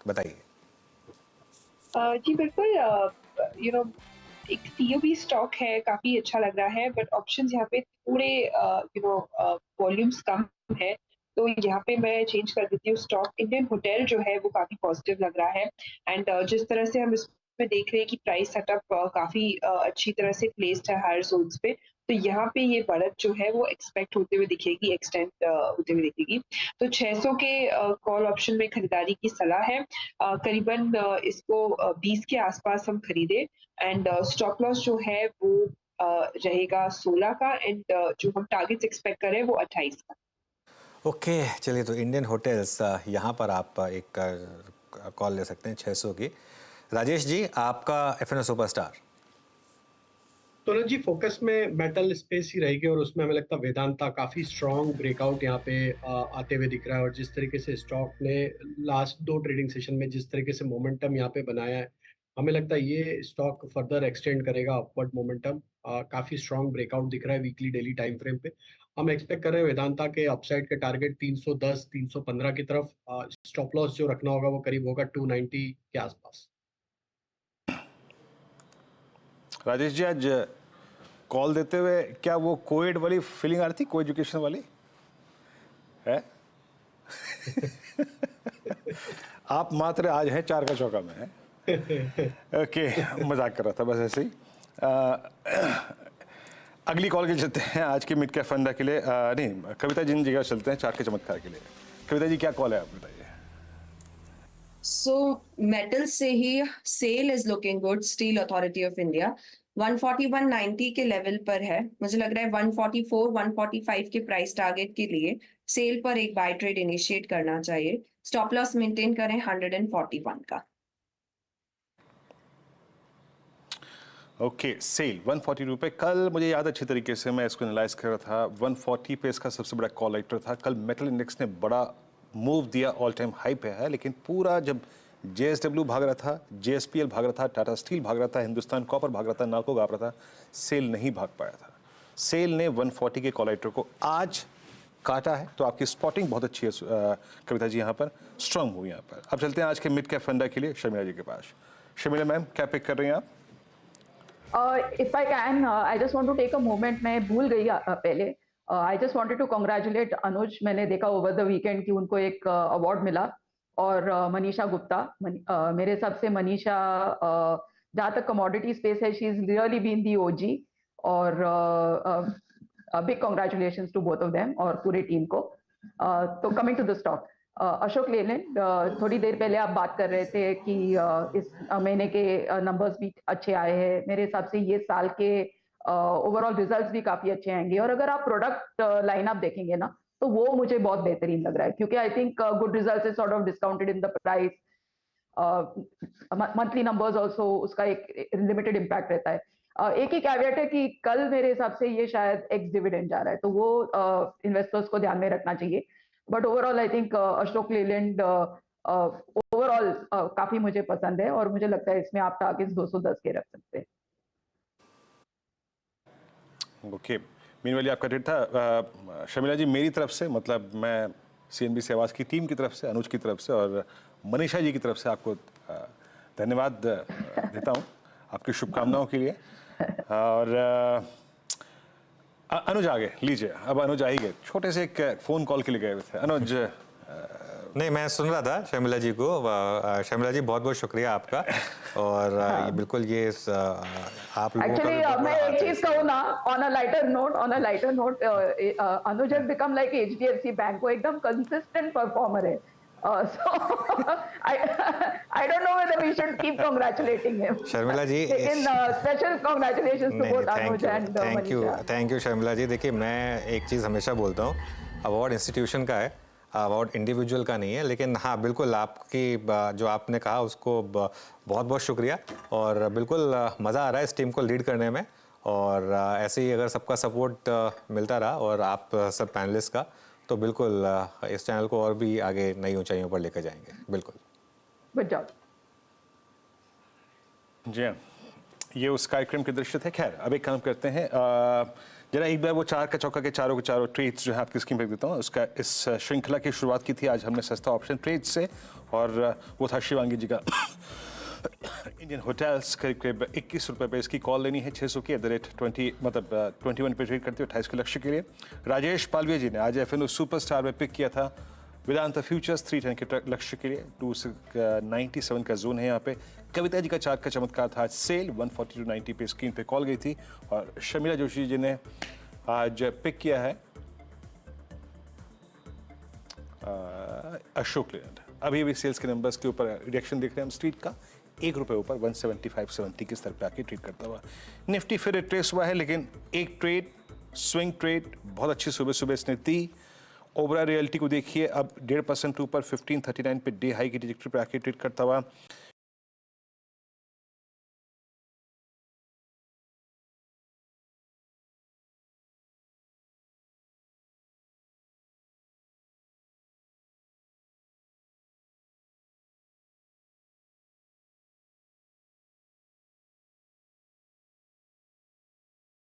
बताइए। जी बिल्कुल, you know एक सीओबी स्टॉक है, काफ़ी अच्छा लग रहा है, बट ऑप्शंस यहाँ पे थोड़े वॉल्यूम्स कम है, तो यहाँ पे मैं चेंज कर देती हूँ स्टॉक। इंडियन होटल जो है वो काफ़ी पॉजिटिव लग रहा है, एंड जिस तरह से हम इसमें देख रहे हैं कि प्राइस सेटअप काफ़ी अच्छी तरह से प्लेस्ड है हायर ज़ोन्स पे, तो यहाँ पे ये बढ़त जो है वो एक्सपेक्ट होते हुए दिखेगी, एक्सटेंड होते हुए दिखेगी। तो 600 के कॉल ऑप्शन में खरीदारी की सलाह है। करीबन इसको 20 के आसपास हम खरीदे, एंड स्टॉप लॉस जो है वो रहेगा 16 का, एंड जो हम टारगेट्स एक्सपेक्ट कर रहे हैं वो 28 का। ओके, चलिए, तो इंडियन होटल्स यहाँ पर आप एक कॉल ले सकते हैं 600 की। राजेश जी, आपका एफएनओ सुपरस्टार। तो ना जी, फोकस में मेटल स्पेस ही रहेगी और उसमें हमें लगता है वेदांता काफी स्ट्रॉन्ग ब्रेकआउट यहाँ पे आते हुए दिख रहा है। और जिस तरीके से स्टॉक ने लास्ट 2 ट्रेडिंग सेशन में जिस तरीके से मोमेंटम यहाँ पे बनाया है, हमें लगता है ये स्टॉक फर्दर एक्सटेंड करेगा अपवर्ड मोमेंटम। काफी स्ट्रॉन्ग ब्रेकआउट दिख रहा है वीकली डेली टाइम फ्रेम पे। हम एक्सपेक्ट कर रहे हैं वेदांता के अपसाइड के टारगेट 310 315 की तरफ। स्टॉप लॉस जो रखना होगा वो करीब होगा 290 के आसपास। राजेश जी, आज कॉल देते हुए क्या वो कोएड वाली फीलिंग आ रही थी, को एजुकेशन वाली है? आप मात्र आज हैं 4 का चौका में है। ओके, मजाक कर रहा था बस ऐसे ही। अगली कॉल के लिए चलते हैं आज के मिड कैप फंडा के लिए। नहीं, कविता जी जगह चलते हैं 4 के चमत्कार के लिए। कविता जी, क्या कॉल है, आप बताइए। So metal से ही sale is looking good. Steel authority of India 141.90 के लेवल पर है। मुझे लग रहा है 144 145 के प्राइस टारगेट के लिए सेल पर एक बाय ट्रेड इनिशिएट करना चाहिए। स्टॉप लॉस मेंटेन करें 141 का। ओके, सेल 140 रुपये। कल मुझे याद अच्छी तरीके से मैं इसको एनालाइज कर रहा था, 140 पे इसका सबसे बड़ा कॉल राइटर था। कल मेटल इंडेक्स ने बड़ा मूव दिया, ऑल टाइम हाई पे है, लेकिन पूरा जब जेएसडब्ल्यू भाग रहा था, जेएसपीएल भाग रहा था, टाटा स्टील भाग रहा था, हिंदुस्तान कॉपर भाग रहा था, नाल्को भाग रहा था, सेल नहीं भाग पाया था। सेल ने 140 के कॉल राइटर को आज काटा है, तो आपकी स्पॉटिंग बहुत अच्छी है कविता जी, यहाँ पर स्ट्रांग हुई यहाँ पर। अब चलते हैं आज के मिड कैप फंडा के लिए शर्मिला जी के पास। शर्मिला मैम, क्या पिक कर रही हैं आप? If I can, I just want to take a moment. मैं भूल गई पहले। I just wanted to congratulate अनुज। मैंने देखा over the weekend कि उनको एक अवार्ड मिला। और मनीषा गुप्ता, मेरे हिसाब से मनीषा जहाँ तक कमोडिटी स्पेस है, she is really been the OG. और big congratulations to both of them और पूरे टीम को। तो coming to the stock, Ashok Leyland, थोड़ी देर पहले आप बात कर रहे थे कि इस महीने के नंबर्स भी अच्छे आए हैं। मेरे हिसाब से ये साल के ओवरऑल रिजल्ट्स भी काफी अच्छे आएंगे। और अगर आप प्रोडक्ट लाइनअप देखेंगे ना, तो वो मुझे बहुत बेहतरीन लग रहा है, क्योंकि I think good results is sort of discounted in the price. Monthly numbers also उसका एक लिमिटेड इम्पैक्ट रहता है। एक ही कैविएट है कि कल मेरे हिसाब से ये शायद एक्स डिविडेंड जा रहा है, तो वो इन्वेस्टर्स को ध्यान में रखना चाहिए। But overall I think Ashok Leyland overall काफी मुझे पसंद है, और मुझे लगता है इसमें आप टारगेट्स 210 के रख सकते हैं। ओके, मीनवाली आपका रेट था। शर्मिला जी, मेरी तरफ से, मतलब मैं सीएनबीसी आवाज़ की टीम की तरफ से, अनुज की तरफ से और मनीषा जी की तरफ से आपको धन्यवाद देता हूँ आपकी शुभकामनाओं के लिए। और अनुज आगे लीजिए। अब अनुज आ ही गए, छोटे से एक फ़ोन कॉल के लिए गए हुए थे। अनुज, नहीं, मैं सुन रहा था शर्मिला जी को। शर्मिला जी, बहुत बहुत शुक्रिया आपका। और ये बिल्कुल ये आप लोगों का एक्चुअली मैं एक चीज कहूँ ना, on a lighter note, Anuj has become like HDFC bank. वो एकदम कंसिस्टेंट परफॉर्मर है। So I don't know whether we should keep congratulating him. Sharmila ji, लेकिन special congratulations to both Anuj and Manisha. Thank you Sharmila ji. देखिए, मैं एक चीज़ हमेशा बोलता हूँ, अवार्ड इंस्टीट्यूशन का है, अवार्ड इंडिविजुअल का नहीं है। लेकिन हाँ, बिल्कुल आपकी जो आपने कहा उसको बहुत बहुत शुक्रिया। और बिल्कुल मज़ा आ रहा है इस टीम को लीड करने में। और ऐसे ही अगर सबका सपोर्ट मिलता रहा और आप सब पैनलिस्ट का, तो बिल्कुल इस चैनल को और भी आगे नई ऊंचाइयों पर लेकर जाएंगे। बिल्कुल, गुड जॉब। जी हाँ, ये उस कार्यक्रम के दृश्य थे। खैर, अब एक काम करते हैं, जरा एक बार वो चार का चौका के चारों ट्रेड्स जो है आपकी स्क्रीन पर देता हूँ। उसका इस श्रृंखला की शुरुआत की थी आज हमने सस्ता ऑप्शन ट्रेड से, और वो था शिवांगी जी का इंडियन होटल्स करीब 21 रुपये पे इसकी कॉल लेनी है 600 की @20 मतलब 21 पे ट्रेड करते हुए 28 के लक्ष्य के लिए। राजेश पालवे जी ने आज एफएनओ सुपरस्टार में पिक किया था वेदांता फ्यूचर्स 310 के लक्ष्य के लिए। 297 का जोन है यहाँ पे। कविता जी का चार्ट का चमत्कार था आज सेल 140 to 90 पे स्क्रीन पे कॉल गई थी। और शर्मिला जोशी जी ने आज पिक किया है अशोक लेलैंड। अभी भी सेल्स के नंबर्स के ऊपर रिएक्शन देख रहे हैं हम स्ट्रीट का। 1 रुपये ऊपर 175.70 के स्तर पे आके ट्रेड करता हुआ निफ्टी फिर रिट्रेस हुआ है, लेकिन एक ट्रेड स्विंग ट्रेड बहुत अच्छी सुबह इसने दी। ओबरा रियल्टी को देखिए अब 1.5% ऊपर 1539 पे डे हाई की ट्रेजेक्टरी पे आके ट्रेड करता हुआ।